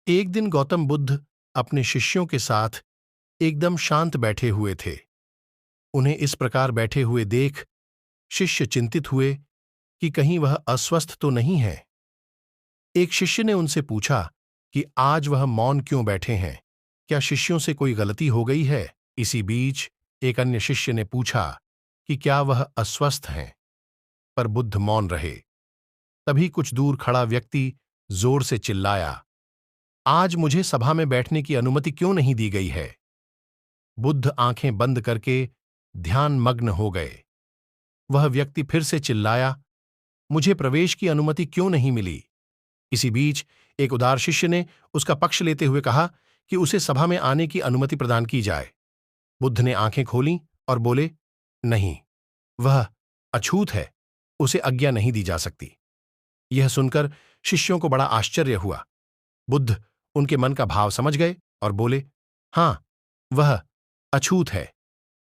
एक दिन गौतम बुद्ध अपने शिष्यों के साथ एकदम शांत बैठे हुए थे। उन्हें इस प्रकार बैठे हुए देख शिष्य चिंतित हुए कि कहीं वह अस्वस्थ तो नहीं है। एक शिष्य ने उनसे पूछा कि आज वह मौन क्यों बैठे हैं, क्या शिष्यों से कोई गलती हो गई है? इसी बीच एक अन्य शिष्य ने पूछा कि क्या वह अस्वस्थ हैं, पर बुद्ध मौन रहे। तभी कुछ दूर खड़ा व्यक्ति जोर से चिल्लाया, आज मुझे सभा में बैठने की अनुमति क्यों नहीं दी गई है? बुद्ध आंखें बंद करके ध्यान मग्न हो गए। वह व्यक्ति फिर से चिल्लाया, मुझे प्रवेश की अनुमति क्यों नहीं मिली? इसी बीच एक उदार शिष्य ने उसका पक्ष लेते हुए कहा कि उसे सभा में आने की अनुमति प्रदान की जाए। बुद्ध ने आंखें खोलीं और बोले, नहीं, वह अछूत है, उसे आज्ञा नहीं दी जा सकती। यह सुनकर शिष्यों को बड़ा आश्चर्य हुआ। बुद्ध उनके मन का भाव समझ गए और बोले, हां, वह अछूत है।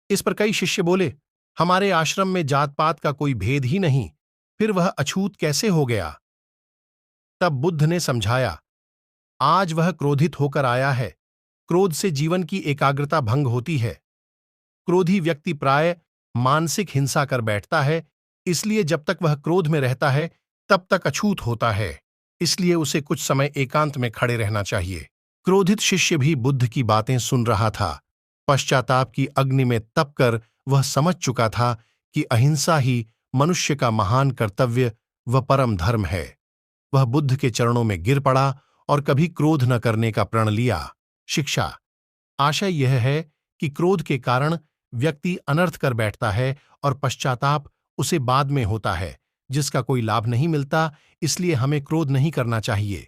इस पर कई शिष्य बोले, हमारे आश्रम में जात पात का कोई भेद ही नहीं, फिर वह अछूत कैसे हो गया? तब बुद्ध ने समझाया, आज वह क्रोधित होकर आया है। क्रोध से जीवन की एकाग्रता भंग होती है। क्रोधी व्यक्ति प्राय मानसिक हिंसा कर बैठता है, इसलिए जब तक वह क्रोध में रहता है तब तक अछूत होता है। इसलिए उसे कुछ समय एकांत में खड़े रहना चाहिए। क्रोधित शिष्य भी बुद्ध की बातें सुन रहा था। पश्चाताप की अग्नि में तपकर वह समझ चुका था कि अहिंसा ही मनुष्य का महान कर्तव्य व परम धर्म है। वह बुद्ध के चरणों में गिर पड़ा और कभी क्रोध न करने का प्रण लिया। शिक्षा, आशय यह है कि क्रोध के कारण व्यक्ति अनर्थ कर बैठता है और पश्चाताप उसे बाद में होता है, जिसका कोई लाभ नहीं मिलता। इसलिए हमें क्रोध नहीं करना चाहिए।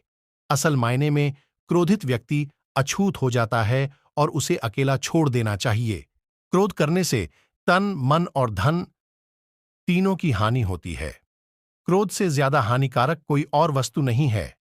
असल मायने में क्रोधित व्यक्ति अछूत हो जाता है और उसे अकेला छोड़ देना चाहिए। क्रोध करने से तन, मन और धन तीनों की हानि होती है। क्रोध से ज्यादा हानिकारक कोई और वस्तु नहीं है।